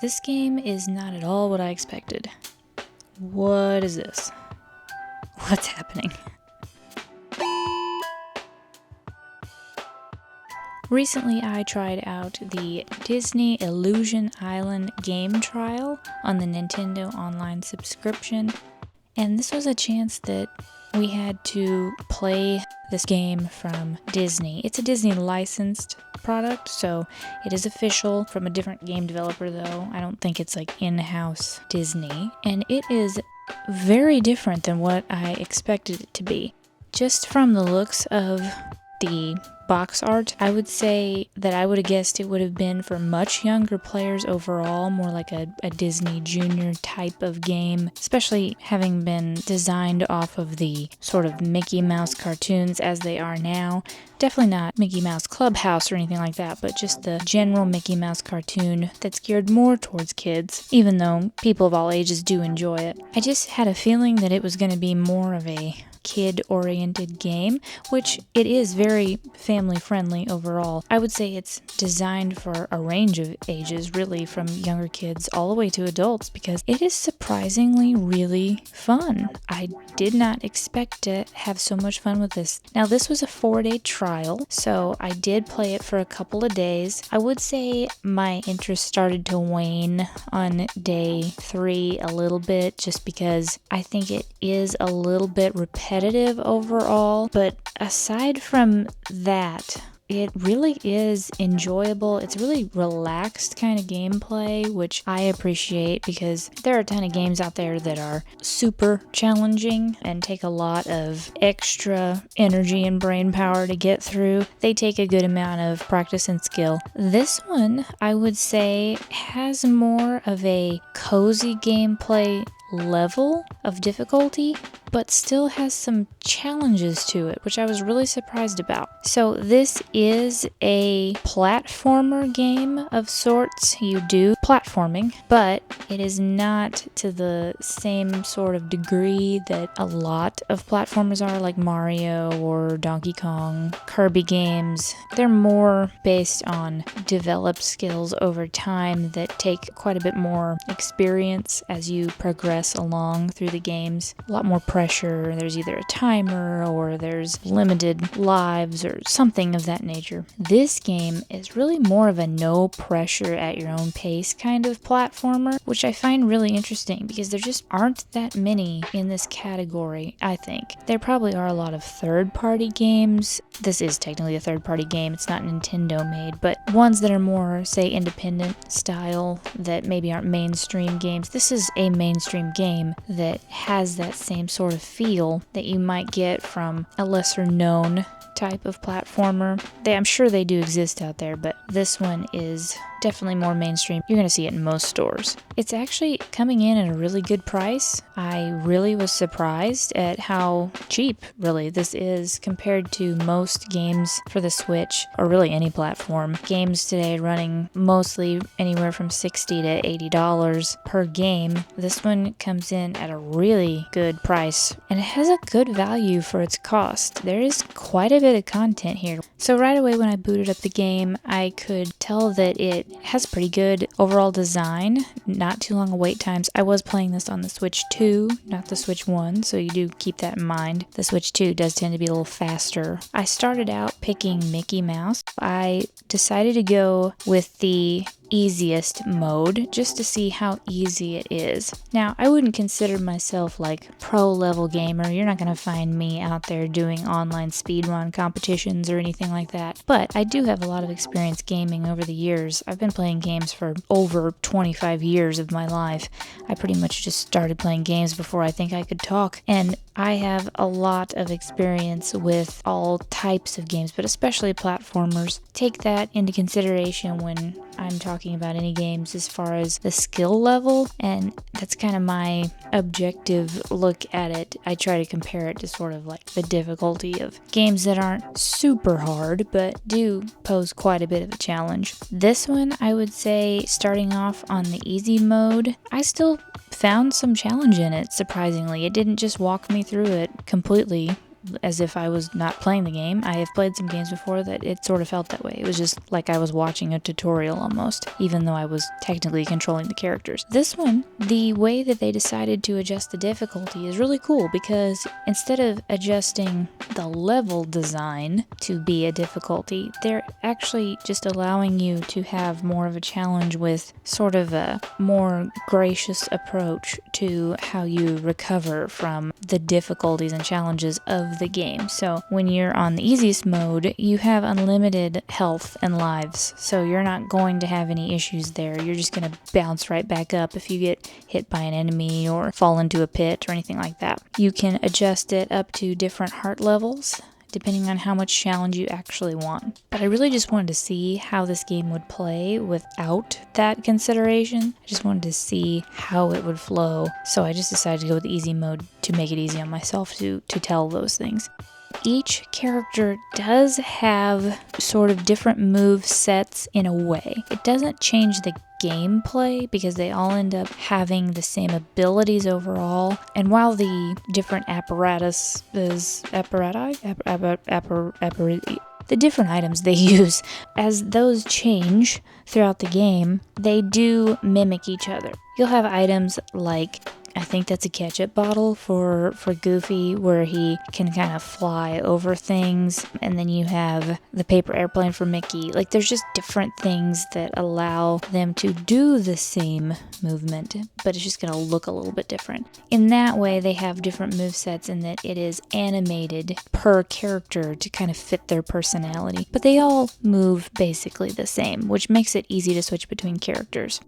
This game is not at all what I expected. What is this? What's happening? Recently, I tried out the Disney Illusion Island game trial on the Nintendo Online subscription, and this was a chance that we had to play this game from Disney. It's a Disney licensed product, so it is official from a different game developer though. I don't think it's like in-house Disney, and it is very different than what I expected it to be. Just from the looks of the box art, I would say that I would have guessed it would have been for much younger players overall, more like a Disney Junior type of game, especially having been designed off of the sort of Mickey Mouse cartoons as they are now. Definitely not Mickey Mouse Clubhouse or anything like that, but just the general Mickey Mouse cartoon that's geared more towards kids, even though people of all ages do enjoy it. I just had a feeling that it was going to be more of a kid-oriented game, which it is very family-friendly overall. I would say it's designed for a range of ages, really from younger kids all the way to adults, because it is surprisingly really fun. I did not expect to have so much fun with this. Now, this was a 4-day trial, so I did play it for a couple of days. I would say my interest started to wane on day 3 a little bit, just because I think it is a little bit repetitive overall, but aside from that, it really is enjoyable. It's really relaxed kind of gameplay, which I appreciate because there are a ton of games out there that are super challenging and take a lot of extra energy and brain power to get through. They take a good amount of practice and skill. This one, I would say, has more of a cozy gameplay level of difficulty, but still has some challenges to it, which I was really surprised about. So this is a platformer game of sorts. You do platforming, but it is not to the same sort of degree that a lot of platformers are, like Mario or Donkey Kong, Kirby games. They're more based on developed skills over time that take quite a bit more experience as you progress along through the games. A lot more pressure. There's either a timer or there's limited lives or something of that nature. This game is really more of a no pressure at your own pace kind of platformer, which I find really interesting because there just aren't that many in this category, I think. There probably are a lot of third-party games. This is technically a third-party game. It's not Nintendo made, but ones that are more, say, independent style that maybe aren't mainstream games. This is a mainstream game that has that same sort of feel that you might get from a lesser known type of platformer. I'm sure they do exist out there, but this one is definitely more mainstream. You're going to see it in most stores. It's actually coming in at a really good price. I really was surprised at how cheap, really, this is compared to most games for the Switch, or really any platform. Games today running mostly anywhere from $60 to $80 per game. This one comes in at a really good price, and it has a good value for its cost. There is quite a bit of content here. So right away when I booted up the game, I could tell that it has pretty good overall design, not too long of wait times. I was playing this on the Switch 2, not the Switch 1, so you do keep that in mind. The Switch 2 does tend to be a little faster. I started out picking Mickey Mouse. I decided to go with the easiest mode just to see how easy it is. Now, I wouldn't consider myself like pro level gamer. You're not going to find me out there doing online speedrun competitions or anything like that, but I do have a lot of experience gaming over the years. I've been playing games for over 25 years of my life. I pretty much just started playing games before I think I could talk, and I have a lot of experience with all types of games, but especially platformers. Take that into consideration when I'm talking about any games as far as the skill level, and that's kind of my objective look at it. I try to compare it to sort of like the difficulty of games that aren't super hard but do pose quite a bit of a challenge. This one, I would say, starting off on the easy mode, I still found some challenge in it, surprisingly. It didn't just walk me through it completely. as if I was not playing the game. I have played some games before that it sort of felt that way. It was just like I was watching a tutorial almost, even though I was technically controlling the characters. This one, the way that they decided to adjust the difficulty is really cool, because instead of adjusting the level design to be a difficulty, they're actually just allowing you to have more of a challenge with sort of a more gracious approach to how you recover from the difficulties and challenges of the game. So when you're on the easiest mode, you have unlimited health and lives, so you're not going to have any issues there. You're just going to bounce right back up if you get hit by an enemy or fall into a pit or anything like that. You can adjust it up to different heart levels, depending on how much challenge you actually want. But I really just wanted to see how this game would play without that consideration. I just wanted to see how it would flow, so I just decided to go with easy mode to make it easy on myself to tell those things. Each character does have sort of different move sets in a way. It doesn't change the gameplay because they all end up having the same abilities overall. And while the different the different items they use, as those change throughout the game, they do mimic each other. You'll have items like, I think that's a ketchup bottle for Goofy, where he can kind of fly over things. And then you have the paper airplane for Mickey. Like, there's just different things that allow them to do the same movement, but it's just going to look a little bit different. In that way, they have different movesets in that it is animated per character to kind of fit their personality. But they all move basically the same, which makes it easy to switch between characters.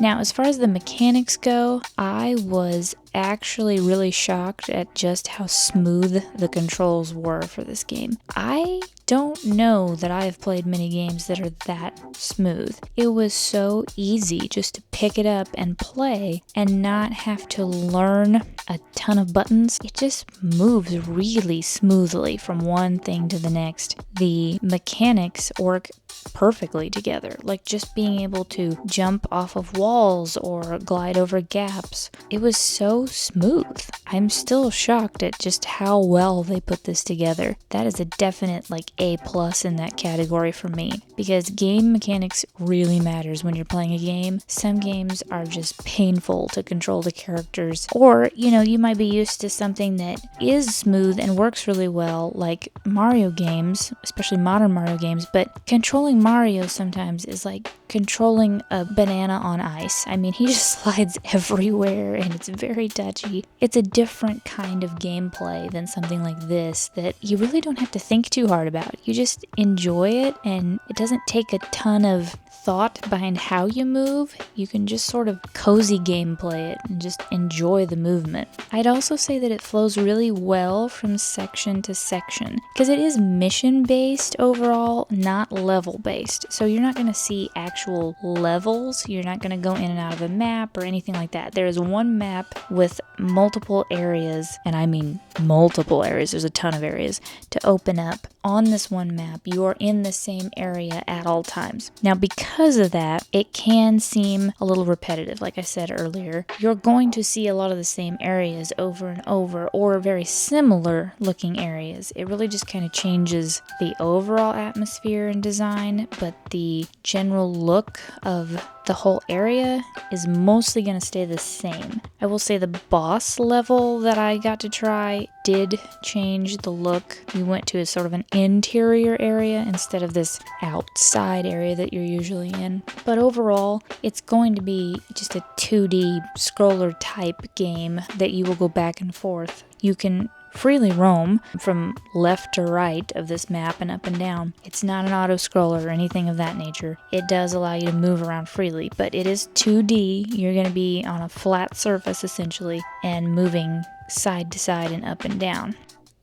Now, as far as the mechanics go, I was actually really shocked at just how smooth the controls were for this game. I don't know that I have played many games that are that smooth. It was so easy just to pick it up and play and not have to learn a ton of buttons. It just moves really smoothly from one thing to the next. The mechanics work perfectly together, like just being able to jump off of walls or glide over gaps. It was so smooth. I'm still shocked at just how well they put this together. That is a definite A+ in that category for me, because game mechanics really matters when you're playing a game. Some games are just painful to control the characters, or you might be used to something that is smooth and works really well, like Mario games, especially modern Mario games, but controlling Mario sometimes is like controlling a banana on ice. I mean, he just slides everywhere and it's very touchy. It's a different kind of gameplay than something like this that you really don't have to think too hard about. You just enjoy it, and it doesn't take a ton of thought behind how you move. You can just sort of cozy gameplay it and just enjoy the movement. I'd also say that it flows really well from section to section, because it is mission based overall, not level based. So you're not going to see actual levels. You're not going to go in and out of a map or anything like that. There is one map with multiple areas, and I mean multiple areas. There's a ton of areas to open up. On this one map, you are in the same area at all times. Now, because of that, it can seem a little repetitive. Like I said earlier, you're going to see a lot of the same areas over and over, or very similar looking areas. It really just kind of changes the overall atmosphere and design, but the general look of the whole area is mostly going to stay the same. I will say the boss level that I got to try did change the look. We went to a sort of an interior area instead of this outside area that you're usually in. But overall, it's going to be just a 2D scroller type game that you will go back and forth. You can freely roam from left to right of this map and up and down. It's not an auto scroller or anything of that nature. It does allow you to move around freely, but it is 2D. You're going to be on a flat surface essentially and moving side to side and up and down.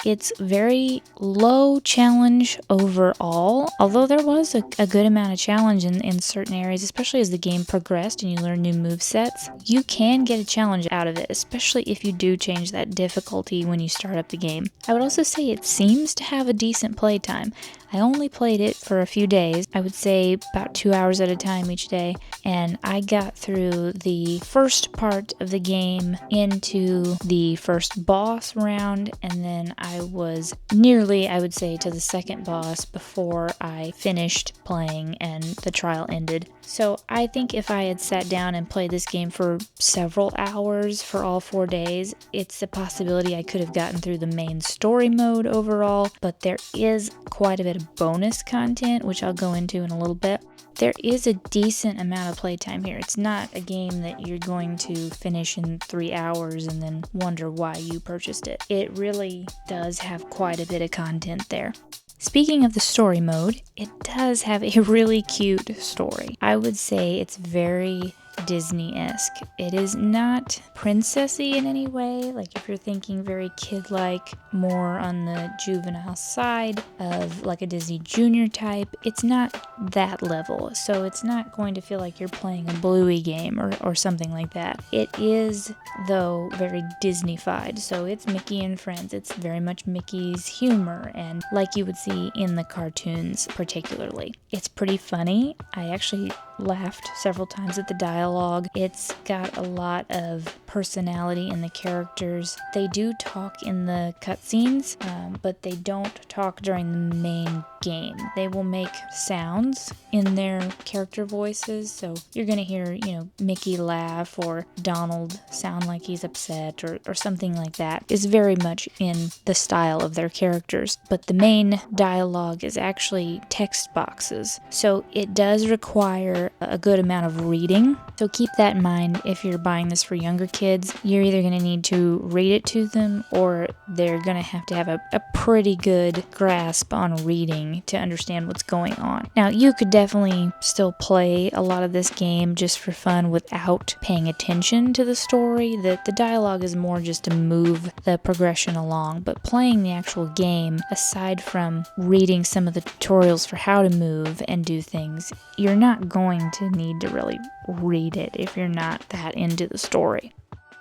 It's very low challenge overall, although there was a good amount of challenge in certain areas, especially as the game progressed and you learn new movesets. You can get a challenge out of it, especially if you do change that difficulty when you start up the game. I would also say it seems to have a decent playtime. I only played it for a few days. I would say about 2 hours at a time each day. And I got through the first part of the game into the first boss round, and then I was nearly, I would say, to the second boss before I finished playing and the trial ended. So I think if I had sat down and played this game for several hours for all 4 days, it's a possibility I could have gotten through the main story mode overall, but there is quite a bit of bonus content, which I'll go into in a little bit. There is a decent amount of playtime here. It's not a game that you're going to finish in 3 hours and then wonder why you purchased it. It really does have quite a bit of content there. Speaking of the story mode, it does have a really cute story. I would say it's very Disney-esque. It is not princessy in any way, like if you're thinking very kid-like, more on the juvenile side of like a Disney Junior type, it's not that level, so it's not going to feel like you're playing a Bluey game or something like that. It is, though, very Disney-fied, so it's Mickey and Friends. It's very much Mickey's humor, and like you would see in the cartoons particularly. It's pretty funny. I actually laughed several times at the dialogue. It's got a lot of personality in the characters. They do talk in the cutscenes, but they don't talk during the main game. They will make sounds in their character voices, so you're gonna hear, Mickey laugh or Donald sound like he's upset or something like that. It's very much in the style of their characters, but the main dialogue is actually text boxes, so it does require a good amount of reading. So keep that in mind if you're buying this for younger kids. You're either going to need to read it to them, or they're going to have a pretty good grasp on reading to understand what's going on. Now, you could definitely still play a lot of this game just for fun without paying attention to the story. The dialogue is more just to move the progression along, but playing the actual game, aside from reading some of the tutorials for how to move and do things, you're not going to need to really read it if you're not that into the story.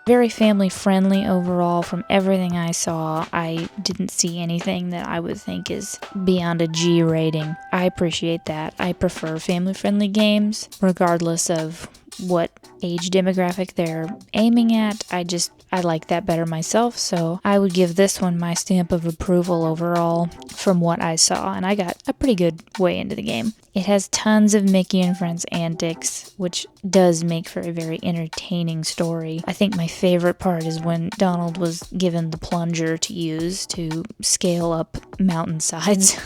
Very family friendly overall. From everything I saw, I didn't see anything that I would think is beyond a G rating. I appreciate that. I prefer family friendly games regardless of what age demographic they're aiming at. I like that better myself, so I would give this one my stamp of approval overall from what I saw, and I got a pretty good way into the game. It has tons of Mickey and Friends antics, which does make for a very entertaining story. I think my favorite part is when Donald was given the plunger to use to scale up mountainsides.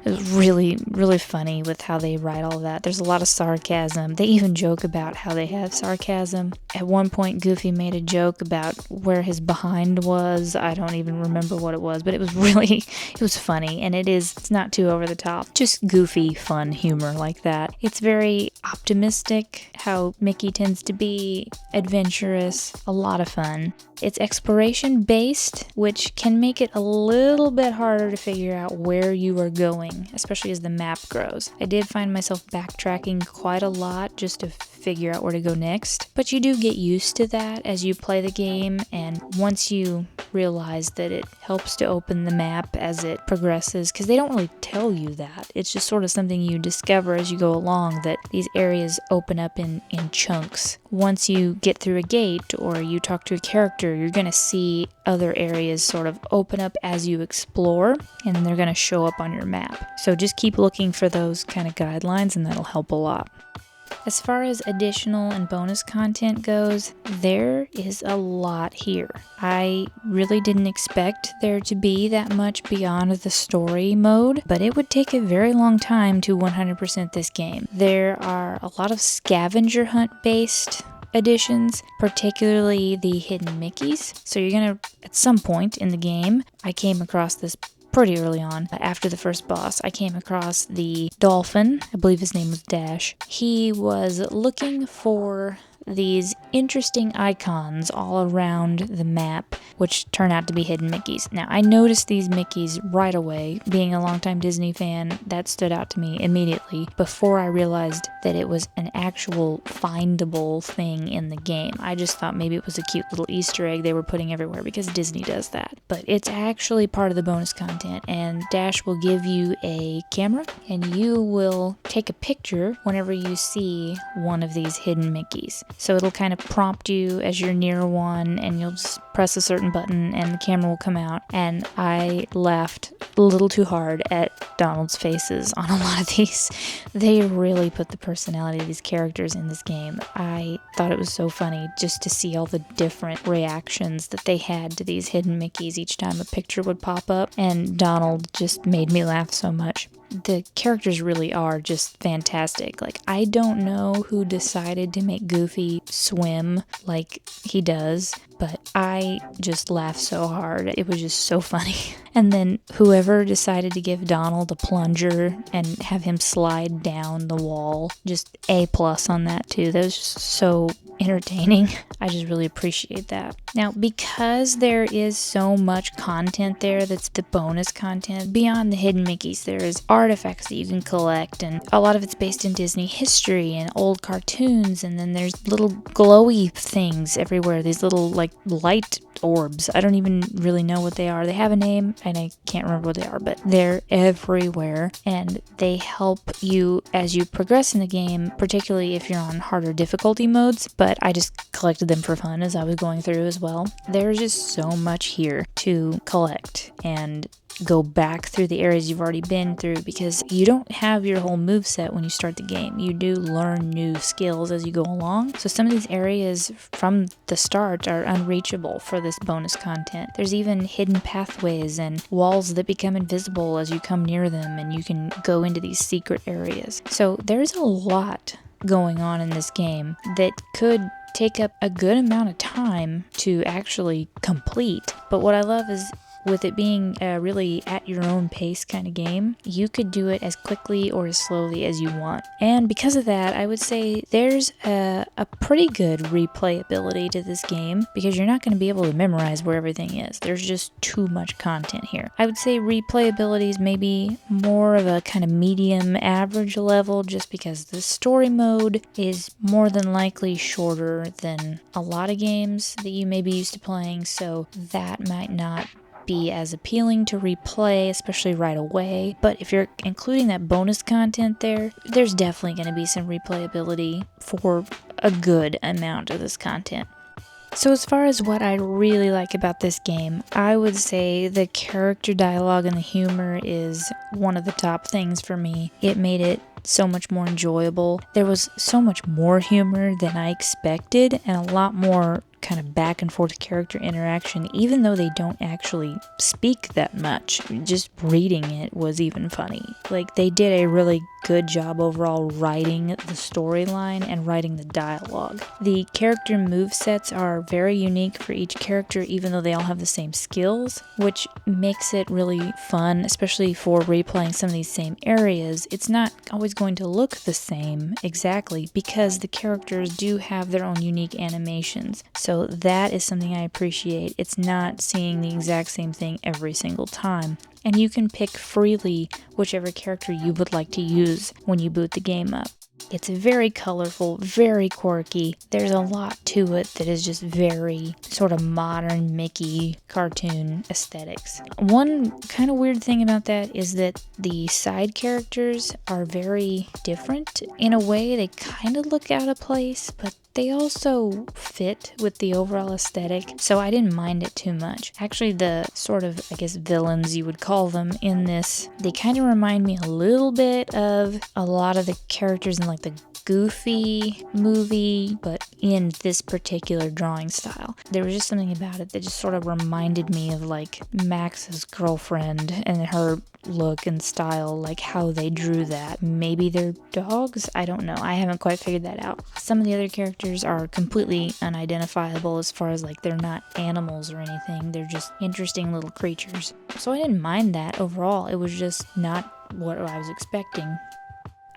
It was really, really funny with how they write all that. There's a lot of sarcasm. They even joke about how they have sarcasm. At one point, Goofy made a joke about where his behind was. I don't even remember what it was, but it was funny, and it's not too over the top. Just goofy, fun humor like that. It's very optimistic, how Mickey tends to be, adventurous, a lot of fun. It's exploration based, which can make it a little bit harder to figure out where you are going, especially as the map grows. I did find myself backtracking quite a lot just to figure out where to go next, but you do get used to that as you play the game, and once you realize that it helps to open the map as it progresses, because they don't really tell you that. It's just sort of something you discover as you go along, that these areas open up in chunks. Once you get through a gate or you talk to a character, you're going to see other areas sort of open up as you explore, and then they're going to show up on your map. So just keep looking for those kind of guidelines, and that'll help a lot. As far as additional and bonus content goes, there is a lot here. I really didn't expect there to be that much beyond the story mode, but it would take a very long time to 100% this game. There are a lot of scavenger hunt based additions, particularly the hidden Mickeys. So you're gonna, at some point in the game, I came across this pretty early on. After the first boss, I came across the dolphin. I believe his name was Dash. He was looking for these interesting icons all around the map, which turn out to be hidden Mickeys. Now, I noticed these Mickeys right away. Being a longtime Disney fan, that stood out to me immediately before I realized that it was an actual findable thing in the game. I just thought maybe it was a cute little Easter egg they were putting everywhere because Disney does that. But it's actually part of the bonus content, and Dash will give you a camera and you will take a picture whenever you see one of these hidden Mickeys. So it'll kind of prompt you as you're near one, and you'll just press a certain button and the camera will come out. And I laughed a little too hard at Donald's faces on a lot of these. They really put the personality of these characters in this game. I thought it was so funny just to see all the different reactions that they had to these hidden Mickeys each time a picture would pop up, and Donald just made me laugh so much. The characters really are just fantastic. Like, I don't know who decided to make Goofy swim like he does, but I just laughed so hard. It was just so funny. And then whoever decided to give Donald a plunger and have him slide down the wall, just A+ on that too. That was just so entertaining. I just really appreciate that. Now, because there is so much content there that's the bonus content, beyond the hidden Mickeys, there's artifacts that you can collect, and a lot of it's based in Disney history and old cartoons, and then there's little glowy things everywhere, these little like light orbs. I don't even really know what they are. They have a name and I can't remember what they are, but they're everywhere and they help you as you progress in the game, particularly if you're on harder difficulty modes, but I just collected them for fun as I was going through as well. There's just so much here to collect and go back through the areas you've already been through, because you don't have your whole moveset when you start the game. You do learn new skills as you go along. So some of these areas from the start are unreachable for this bonus content. There's even hidden pathways and walls that become invisible as you come near them, and you can go into these secret areas. So there's a lot going on in this game that could take up a good amount of time to actually complete. But what I love is, with it being a really at your own pace kind of game, you could do it as quickly or as slowly as you want. And because of that, I would say there's a pretty good replayability to this game, because you're not going to be able to memorize where everything is. There's just too much content here. I would say replayability is maybe more of a kind of medium average level, just because the story mode is more than likely shorter than a lot of games that you may be used to playing, so that might not be as appealing to replay, especially right away. But if you're including that bonus content there's definitely going to be some replayability for a good amount of this content. So as far as what I really like about this game, I would say the character dialogue and the humor is one of the top things for me. It made it so much more enjoyable. There was so much more humor than I expected, and a lot more kind of back and forth character interaction, even though they don't actually speak that much. Just reading it was even funny. Like, they did a really good job overall writing the storyline and writing the dialogue. The character movesets are very unique for each character, even though they all have the same skills, which makes it really fun, especially for replaying some of these same areas. It's not always going to look the same exactly, because the characters do have their own unique animations. So that is something I appreciate. It's not seeing the exact same thing every single time. And you can pick freely whichever character you would like to use when you boot the game up. It's very colorful, very quirky. There's a lot to it that is just very sort of modern Mickey cartoon aesthetics. One kind of weird thing about that is that the side characters are very different. In a way, they kind of look out of place, but they also fit with the overall aesthetic, so I didn't mind it too much. Actually, the sort of, I guess, villains you would call them in this, they kind of remind me a little bit of a lot of the characters in like the Goofy movie, but in this particular drawing style. There was just something about it that just sort of reminded me of like Max's girlfriend and her look and style, like how they drew that. Maybe they're dogs? I don't know. I haven't quite figured that out. Some of the other characters are completely unidentifiable as far as like they're not animals or anything. They're just interesting little creatures. So I didn't mind that overall. It was just not what I was expecting.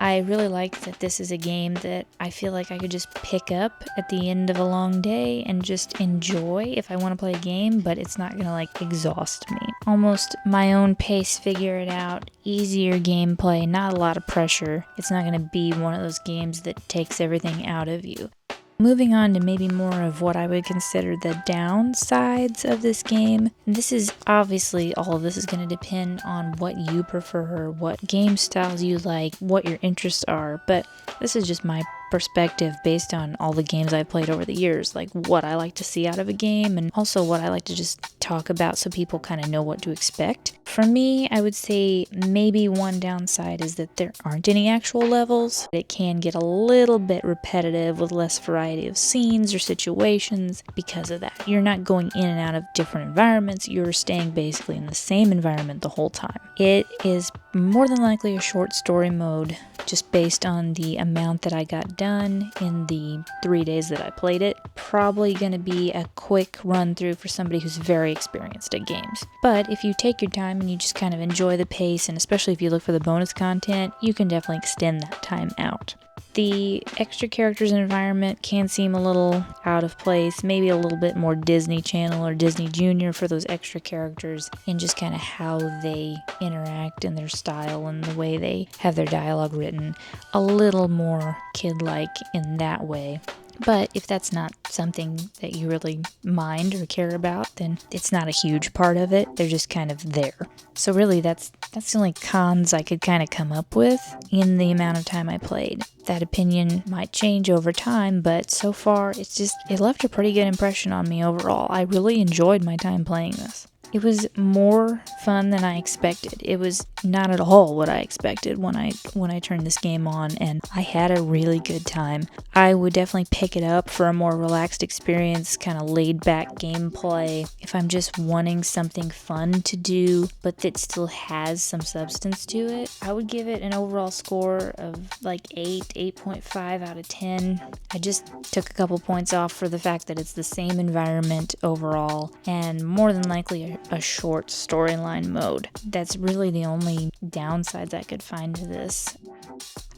I really like that this is a game that I feel like I could just pick up at the end of a long day and just enjoy if I want to play a game, but it's not gonna like exhaust me. Almost my own pace, figure it out, easier gameplay, not a lot of pressure. It's not gonna be one of those games that takes everything out of you. Moving on to maybe more of what I would consider the downsides of this game. This is obviously, all of this is going to depend on what you prefer, what game styles you like, what your interests are, but this is just my perspective based on all the games I've played over the years, like what I like to see out of a game and also what I like to just talk about so people kind of know what to expect. For me, I would say maybe one downside is that there aren't any actual levels. It can get a little bit repetitive with less variety of scenes or situations because of that. You're not going in and out of different environments, you're staying basically in the same environment the whole time. It is more than likely a short story mode just based on the amount that I got done in the 3 days that I played it. Probably going to be a quick run through for somebody who's very experienced at games. But if you take your time and you just kind of enjoy the pace, and especially if you look for the bonus content, you can definitely extend that time out. The extra characters and environment can seem a little out of place, maybe a little bit more Disney Channel or Disney Junior for those extra characters and just kind of how they interact and their style and the way they have their dialogue written. A little more kid-like in that way. But if that's not something that you really mind or care about, then it's not a huge part of it. They're just kind of there. So really, that's the only cons I could kind of come up with in the amount of time I played. That opinion might change over time, but so far, it left a pretty good impression on me overall. I really enjoyed my time playing this. It was more fun than I expected. It was not at all what I expected when I turned this game on, and I had a really good time. I would definitely pick it up for a more relaxed experience, kind of laid back gameplay. If I'm just wanting something fun to do, but that still has some substance to it, I would give it an overall score of like 8.5 out of 10. I just took a couple points off for the fact that it's the same environment overall, and more than likely a short storyline mode. That's really the only downsides I could find to this.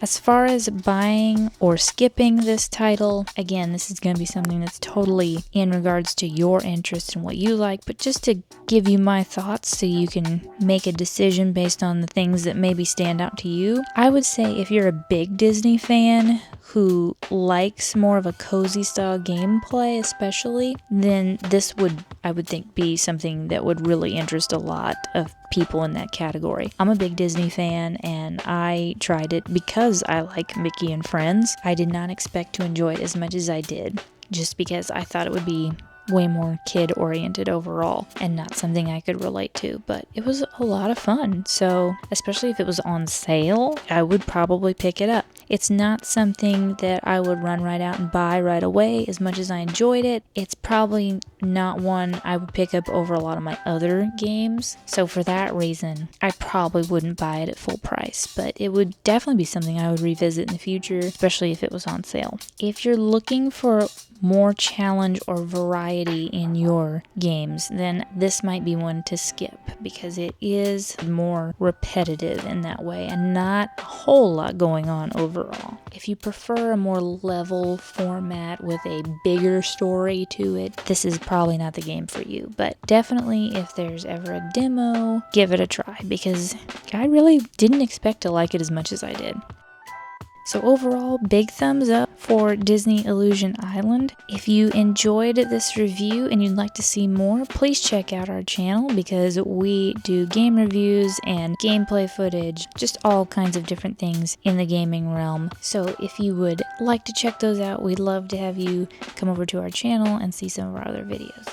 As far as buying or skipping this title, again, this is going to be something that's totally in regards to your interest and what you like, but just to give you my thoughts so you can make a decision based on the things that maybe stand out to you. I would say if you're a big Disney fan who likes more of a cozy style gameplay especially, then this would, I would think, be something that would really interest a lot of people in that category. I'm a big Disney fan and I tried it because I like Mickey and Friends. I did not expect to enjoy it as much as I did, just because I thought it would be way more kid-oriented overall and not something I could relate to, but it was a lot of fun. So especially if it was on sale, I would probably pick it up. It's not something that I would run right out and buy right away. As much as I enjoyed it, it's probably not one I would pick up over a lot of my other games. So for that reason, I probably wouldn't buy it at full price, but it would definitely be something I would revisit in the future, especially if it was on sale. If you're looking for more challenge or variety in your games, then this might be one to skip because it is more repetitive in that way and not a whole lot going on overall. If you prefer a more level format with a bigger story to it, this is probably not the game for you, but definitely if there's ever a demo, give it a try because I really didn't expect to like it as much as I did. So overall, big thumbs up for Disney Illusion Island. If you enjoyed this review and you'd like to see more, please check out our channel because we do game reviews and gameplay footage, just all kinds of different things in the gaming realm. So if you would like to check those out, we'd love to have you come over to our channel and see some of our other videos.